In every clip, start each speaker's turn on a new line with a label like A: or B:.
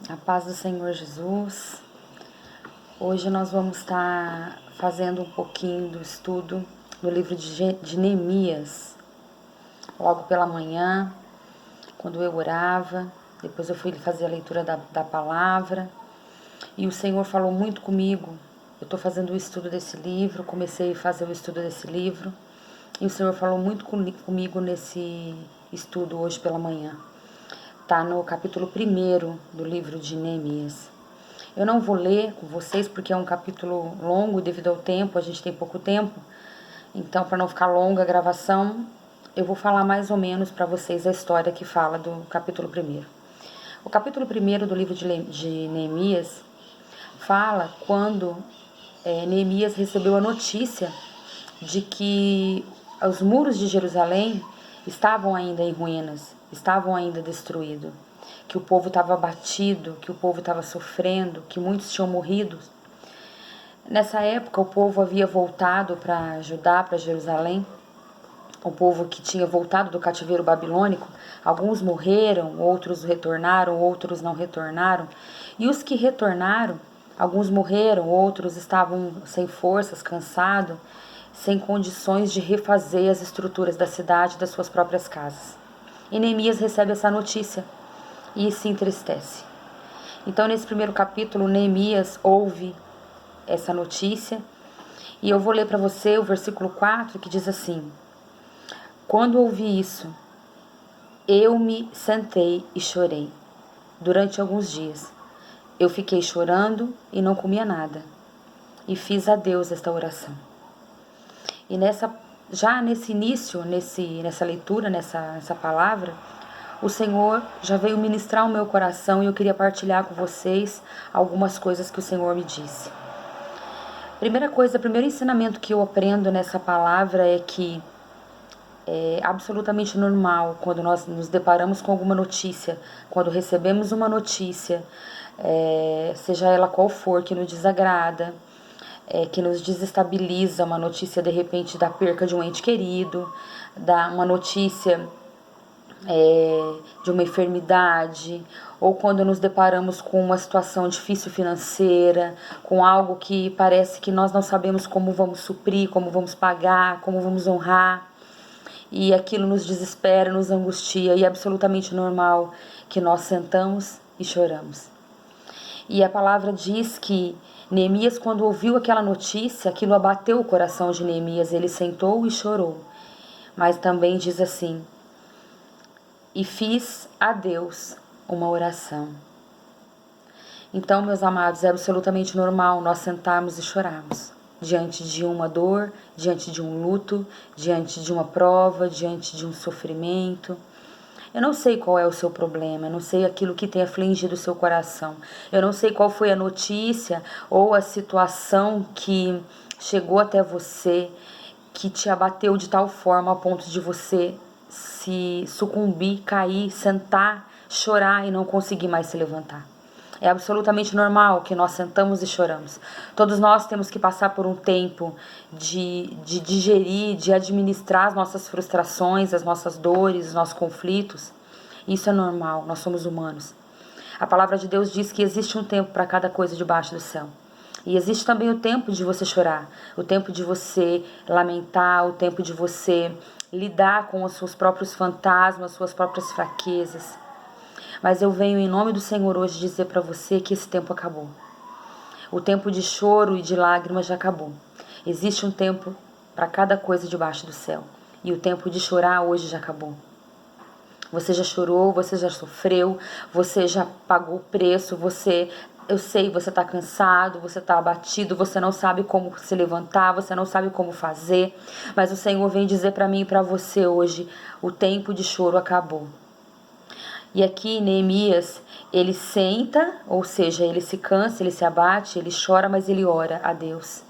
A: A paz do Senhor Jesus. Hoje nós vamos estar fazendo um pouquinho do estudo do livro de Neemias. Logo pela manhã, quando eu orava, depois eu fui fazer a leitura da palavra. E o Senhor falou muito comigo. Eu estou fazendo o estudo desse livro, comecei a fazer o estudo desse livro. E o Senhor falou muito comigo nesse estudo hoje pela manhã. Está no capítulo 1 do livro de Neemias. Eu não vou ler com vocês porque é um capítulo longo devido ao tempo, a gente tem pouco tempo. Então, para não ficar longa a gravação, eu vou falar mais ou menos para vocês a história que fala do capítulo 1. O capítulo 1 do livro de Neemias fala quando Neemias recebeu a notícia de que os muros de Jerusalém estavam ainda em ruínas, estavam ainda destruídos, que o povo estava abatido, que o povo estava sofrendo, que muitos tinham morrido. Nessa época, o povo havia voltado para Judá, para Jerusalém, o povo que tinha voltado do cativeiro babilônico. Alguns morreram, outros retornaram, outros não retornaram. E os que retornaram, alguns morreram, outros estavam sem forças, cansados, sem condições de refazer as estruturas da cidade e das suas próprias casas. E Neemias recebe essa notícia e se entristece. Então, nesse primeiro capítulo, Neemias ouve essa notícia. E eu vou ler para você o versículo 4, que diz assim: Quando ouvi isso, eu me sentei e chorei. Durante alguns dias, eu fiquei chorando e não comia nada. E fiz a Deus esta oração. E já nesse início, nessa leitura, nessa palavra, o Senhor já veio ministrar o meu coração e eu queria partilhar com vocês algumas coisas que o Senhor me disse. Primeiro ensinamento que eu aprendo nessa palavra é que é absolutamente normal quando nós nos deparamos com alguma notícia, quando recebemos uma notícia, seja ela qual for, que nos desagrada, que nos desestabiliza, uma notícia de repente da perca de um ente querido, uma notícia de uma enfermidade, ou quando nos deparamos com uma situação difícil financeira, com algo que parece que nós não sabemos como vamos suprir, como vamos pagar, como vamos honrar, e aquilo nos desespera, nos angustia, e é absolutamente normal que nós sentamos e choramos. E a palavra diz que Neemias, quando ouviu aquela notícia, aquilo abateu o coração de Neemias, ele sentou e chorou. Mas também diz assim: e fiz a Deus uma oração. Então, meus amados, é absolutamente normal nós sentarmos e chorarmos diante de uma dor, diante de um luto, diante de uma prova, diante de um sofrimento. Eu não sei qual é o seu problema, eu não sei aquilo que tem afligido o seu coração. Eu não sei qual foi a notícia ou a situação que chegou até você, que te abateu de tal forma a ponto de você se sucumbir, cair, sentar, chorar e não conseguir mais se levantar. É absolutamente normal que nós sentamos e choramos. Todos nós temos que passar por um tempo de digerir, de administrar as nossas frustrações, as nossas dores, os nossos conflitos. Isso é normal, nós somos humanos. A palavra de Deus diz que existe um tempo para cada coisa debaixo do céu. E existe também o tempo de você chorar, o tempo de você lamentar, o tempo de você lidar com os seus próprios fantasmas, suas próprias fraquezas. Mas eu venho em nome do Senhor hoje dizer para você que esse tempo acabou. O tempo de choro e de lágrimas já acabou. Existe um tempo para cada coisa debaixo do céu. E o tempo de chorar hoje já acabou. Você já chorou, você já sofreu, você já pagou o preço, eu sei, você está cansado, você está abatido, você não sabe como se levantar, você não sabe como fazer. Mas o Senhor vem dizer para mim e para você hoje, o tempo de choro acabou. E aqui Neemias, ele senta, ou seja, ele se cansa, ele se abate, ele chora, mas ele ora a Deus.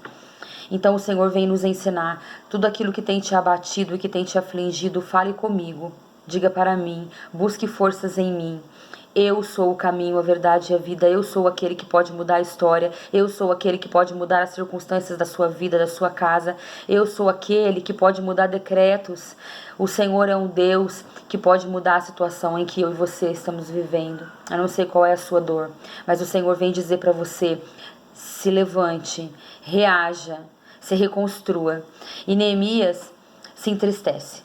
A: Então o Senhor vem nos ensinar tudo aquilo que tem te abatido e que tem te afligido, fale comigo, diga para mim, busque forças em mim. eu sou o caminho, a verdade e a vida. Eu sou aquele que pode mudar a história. Eu sou aquele que pode mudar as circunstâncias da sua vida, da sua casa. Eu sou aquele que pode mudar decretos. O Senhor é um Deus que pode mudar a situação em que eu e você estamos vivendo. Eu não sei qual é a sua dor, mas o Senhor vem dizer para você: se levante, reaja, se reconstrua. E Neemias se entristece.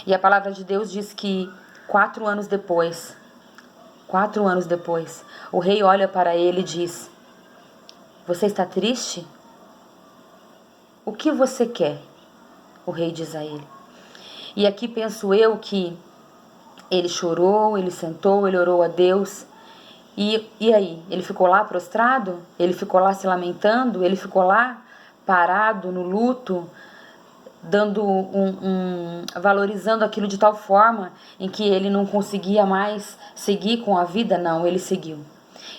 A: E a palavra de Deus diz que 4 anos depois, o rei olha para ele e diz: você está triste? O que você quer? O rei diz a ele. E aqui penso eu que ele chorou, ele sentou, ele orou a Deus. E aí? Ele ficou lá prostrado? Ele ficou lá se lamentando? Ele ficou lá parado no luto, dando valorizando aquilo de tal forma em que ele não conseguia mais seguir com a vida? Não, ele seguiu.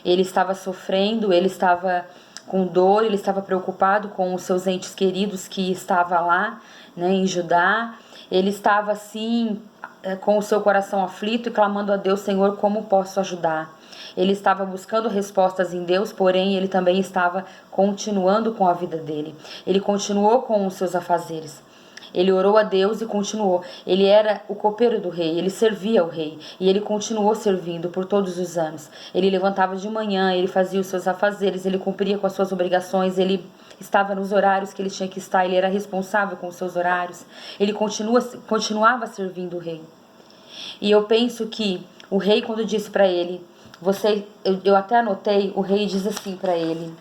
A: Ele estava sofrendo, ele estava com dor, ele estava preocupado com os seus entes queridos que estavam lá, né, em Judá. Ele estava assim, com o seu coração aflito e clamando a Deus: Senhor, como posso ajudar? Ele estava buscando respostas em Deus, porém ele também estava continuando com a vida dele. Ele continuou com os seus afazeres. Ele orou a Deus e continuou. Ele era o copeiro do rei, ele servia ao rei. E ele continuou servindo por todos os anos. Ele levantava de manhã, ele fazia os seus afazeres, ele cumpria com as suas obrigações, ele estava nos horários que ele tinha que estar, ele era responsável com os seus horários. Ele continuava servindo o rei. E eu penso que o rei, quando disse para ele, eu até anotei, o rei diz assim para ele: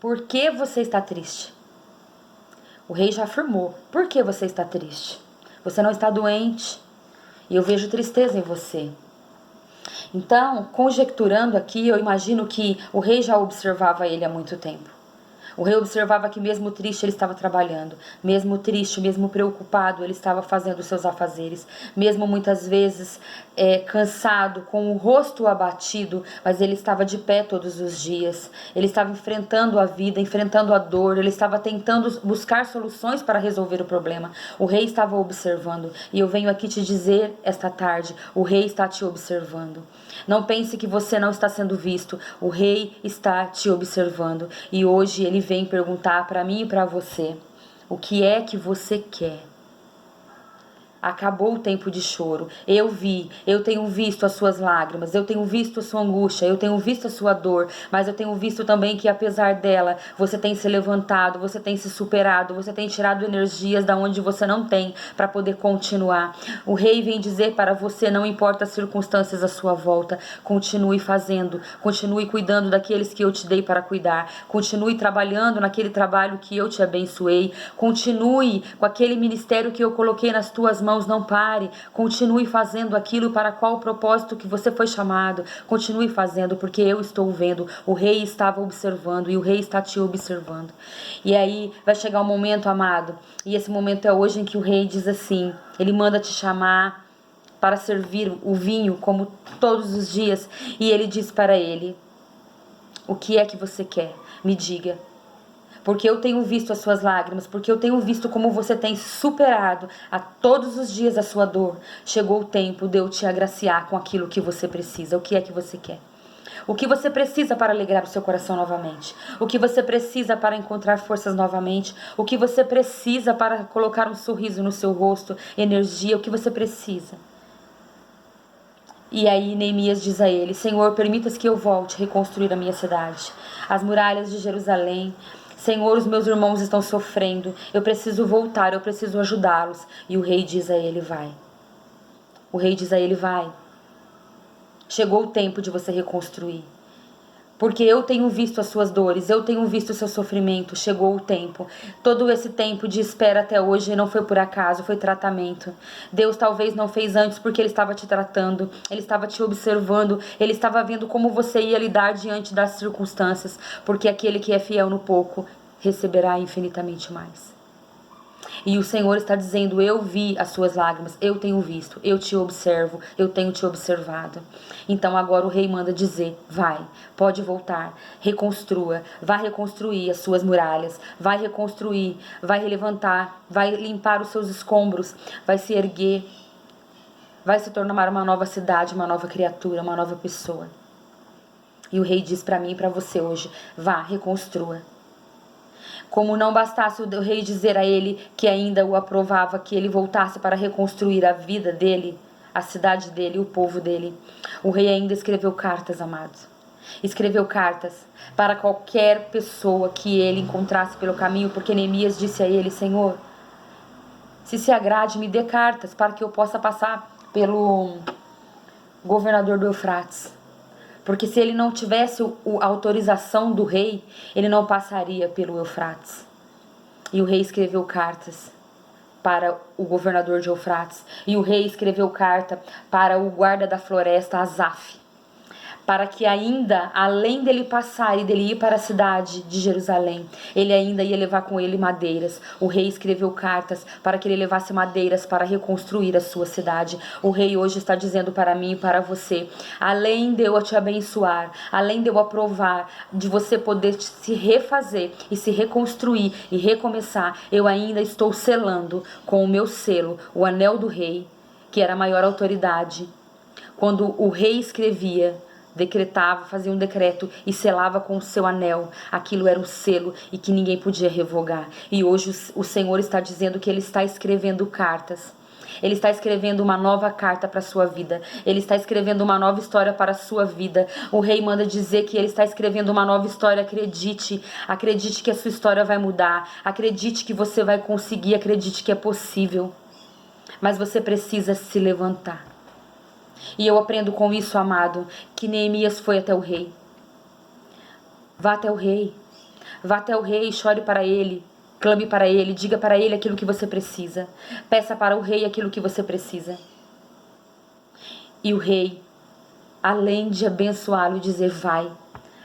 A: por que você está triste? O rei já afirmou: por que você está triste? Você não está doente e eu vejo tristeza em você. Então, conjecturando aqui, eu imagino que o rei já observava ele há muito tempo. O rei observava que mesmo triste ele estava trabalhando, mesmo triste, mesmo preocupado, ele estava fazendo os seus afazeres, mesmo muitas vezes cansado, com o rosto abatido, mas ele estava de pé todos os dias. Ele estava enfrentando a vida, enfrentando a dor, ele estava tentando buscar soluções para resolver o problema. O rei estava observando, e eu venho aqui te dizer esta tarde: o rei está te observando. Não pense que você não está sendo visto, o rei está te observando, e hoje ele vem perguntar para mim e para você: o que é que você quer? Acabou o tempo de choro. Eu tenho visto as suas lágrimas, eu tenho visto a sua angústia, eu tenho visto a sua dor, mas eu tenho visto também que apesar dela, você tem se levantado, você tem se superado, você tem tirado energias da onde você não tem para poder continuar. O rei vem dizer para você: não importa as circunstâncias à sua volta, continue fazendo, continue cuidando daqueles que eu te dei para cuidar, continue trabalhando naquele trabalho que eu te abençoei, continue com aquele ministério que eu coloquei nas tuas mãos. Não pare, continue fazendo aquilo para qual propósito que você foi chamado. Continue fazendo, porque eu estou vendo. O rei estava observando e o rei está te observando. E aí vai chegar um momento, amado, e esse momento é hoje, em que o rei diz assim: ele manda te chamar para servir o vinho como todos os dias, e ele diz para ele: o que é que você quer? Me diga. Porque eu tenho visto as suas lágrimas, porque eu tenho visto como você tem superado a todos os dias a sua dor. Chegou o tempo de eu te agraciar com aquilo que você precisa. O que é que você quer? O que você precisa para alegrar o seu coração novamente? O que você precisa para encontrar forças novamente? O que você precisa para colocar um sorriso no seu rosto, energia? O que você precisa? E aí Neemias diz a ele: Senhor, permitas que eu volte a reconstruir a minha cidade, as muralhas de Jerusalém. Senhor, os meus irmãos estão sofrendo, eu preciso voltar, eu preciso ajudá-los. E o rei diz a ele: vai. O rei diz a ele: vai. Chegou o tempo de você reconstruir. Porque eu tenho visto as suas dores, eu tenho visto o seu sofrimento. Chegou o tempo. Todo esse tempo de espera até hoje não foi por acaso, foi tratamento. Deus talvez não fez antes porque Ele estava te tratando, Ele estava te observando, Ele estava vendo como você ia lidar diante das circunstâncias. Porque aquele que é fiel no pouco receberá infinitamente mais. E o Senhor está dizendo: eu vi as suas lágrimas, eu tenho visto, eu te observo, eu tenho te observado. Então agora o rei manda dizer: vai, pode voltar, reconstrua, vai reconstruir as suas muralhas, vai reconstruir, vai levantar, vai limpar os seus escombros, vai se erguer, vai se tornar uma nova cidade, uma nova criatura, uma nova pessoa. E o rei diz para mim e para você hoje: vá, reconstrua. Como não bastasse o rei dizer a ele que ainda o aprovava, que ele voltasse para reconstruir a vida dele, a cidade dele, o povo dele, o rei ainda escreveu cartas, amados. Escreveu cartas para qualquer pessoa que ele encontrasse pelo caminho, porque Neemias disse a ele: Senhor, se agrade, me dê cartas para que eu possa passar pelo governador do Eufrates. Porque se ele não tivesse a autorização do rei, ele não passaria pelo Eufrates. E o rei escreveu cartas para o governador de Eufrates. E o rei escreveu carta para o guarda da floresta, Asaf, para que ainda, além dele passar e dele ir para a cidade de Jerusalém, ele ainda ia levar com ele madeiras. O rei escreveu cartas para que ele levasse madeiras para reconstruir a sua cidade. O rei hoje está dizendo para mim e para você: além de eu te abençoar, além de eu aprovar, de você poder se refazer e se reconstruir e recomeçar, eu ainda estou selando com o meu selo, o anel do rei, que era a maior autoridade. Quando o rei escrevia, decretava, fazia um decreto e selava com o seu anel, aquilo era um selo e que ninguém podia revogar. E hoje o Senhor está dizendo que Ele está escrevendo cartas. Ele está escrevendo uma nova carta para a sua vida. Ele está escrevendo uma nova história para a sua vida. O rei manda dizer que ele está escrevendo uma nova história. Acredite, acredite que a sua história vai mudar. Acredite que você vai conseguir, acredite que é possível. Mas você precisa se levantar. E eu aprendo com isso, amado, que Neemias foi até o rei. Vá até o rei. Vá até o rei, chore para ele, clame para ele, diga para ele aquilo que você precisa. Peça para o rei aquilo que você precisa. E o rei, além de abençoá-lo e dizer vai,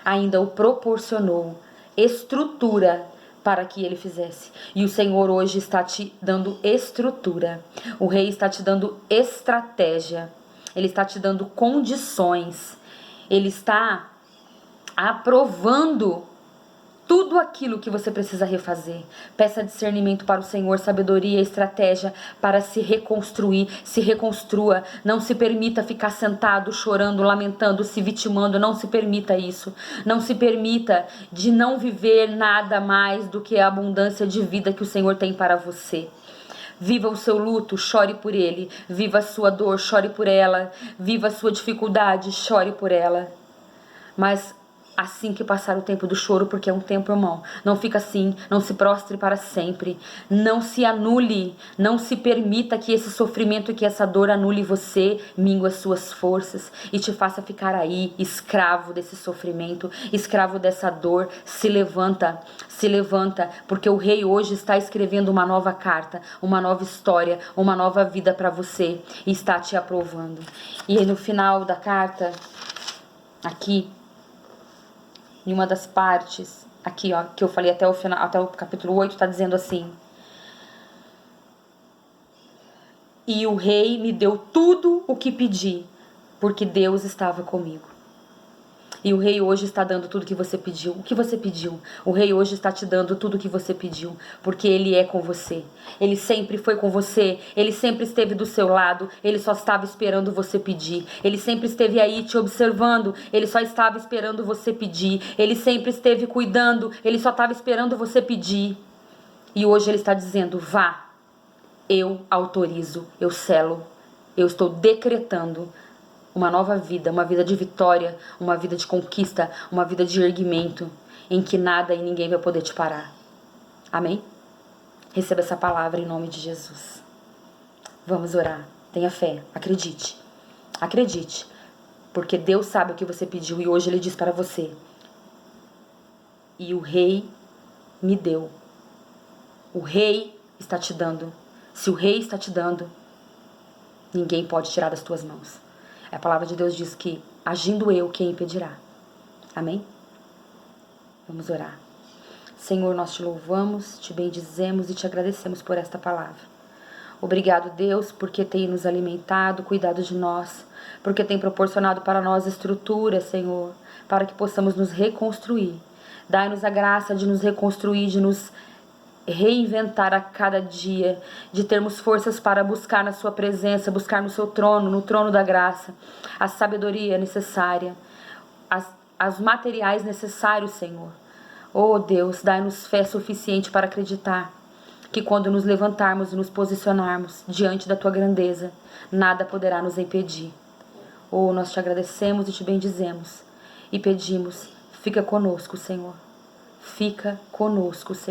A: ainda o proporcionou estrutura para que ele fizesse. E o Senhor hoje está te dando estrutura. O rei está te dando estratégia. Ele está te dando condições. Ele está aprovando tudo aquilo que você precisa refazer. Peça discernimento para o Senhor, sabedoria e estratégia para se reconstruir. Se reconstrua. Não se permita ficar sentado, chorando, lamentando, se vitimando. Não se permita isso. Não se permita de não viver nada mais do que a abundância de vida que o Senhor tem para você. Viva o seu luto, chore por ele. Viva a sua dor, chore por ela. Viva a sua dificuldade, chore por ela. Mas assim que passar o tempo do choro, porque é um tempo, irmão, não fica assim, não se prostre para sempre. Não se anule, não se permita que esse sofrimento e que essa dor anule você, mingue as suas forças e te faça ficar aí, escravo desse sofrimento, escravo dessa dor. Se levanta, porque o rei hoje está escrevendo uma nova carta, uma nova história, uma nova vida para você e está te aprovando. E aí no final da carta, aqui, em uma das partes, aqui ó, que eu falei até o final, até o capítulo 8, tá dizendo assim: e o rei me deu tudo o que pedi, porque Deus estava comigo. E o rei hoje está dando tudo que você pediu. O que você pediu? O rei hoje está te dando tudo que você pediu, porque ele é com você. Ele sempre foi com você, ele sempre esteve do seu lado, ele só estava esperando você pedir. Ele sempre esteve aí te observando, ele só estava esperando você pedir. Ele sempre esteve cuidando, ele só estava esperando você pedir. E hoje ele está dizendo: vá, eu autorizo, eu selo, eu estou decretando uma nova vida, uma vida de vitória, uma vida de conquista, uma vida de erguimento, em que nada e ninguém vai poder te parar. Amém? Receba essa palavra em nome de Jesus. Vamos orar. Tenha fé. Acredite. Acredite. Porque Deus sabe o que você pediu e hoje Ele diz para você: e o rei me deu. O rei está te dando. Se o rei está te dando, ninguém pode tirar das tuas mãos. A palavra de Deus diz que, agindo eu, quem impedirá? Amém? Vamos orar. Senhor, nós te louvamos, te bendizemos e te agradecemos por esta palavra. Obrigado, Deus, porque tem nos alimentado, cuidado de nós, porque tem proporcionado para nós estrutura, Senhor, para que possamos nos reconstruir. Dai-nos a graça de nos reconstruir, de nos reinventar a cada dia, de termos forças para buscar na sua presença, buscar no seu trono, no trono da graça, a sabedoria necessária, as materiais necessários, Senhor. Oh Deus, dai-nos fé suficiente para acreditar que quando nos levantarmos e nos posicionarmos diante da tua grandeza, nada poderá nos impedir. Oh, nós te agradecemos e te bendizemos e pedimos, fica conosco, Senhor. Fica conosco, Senhor.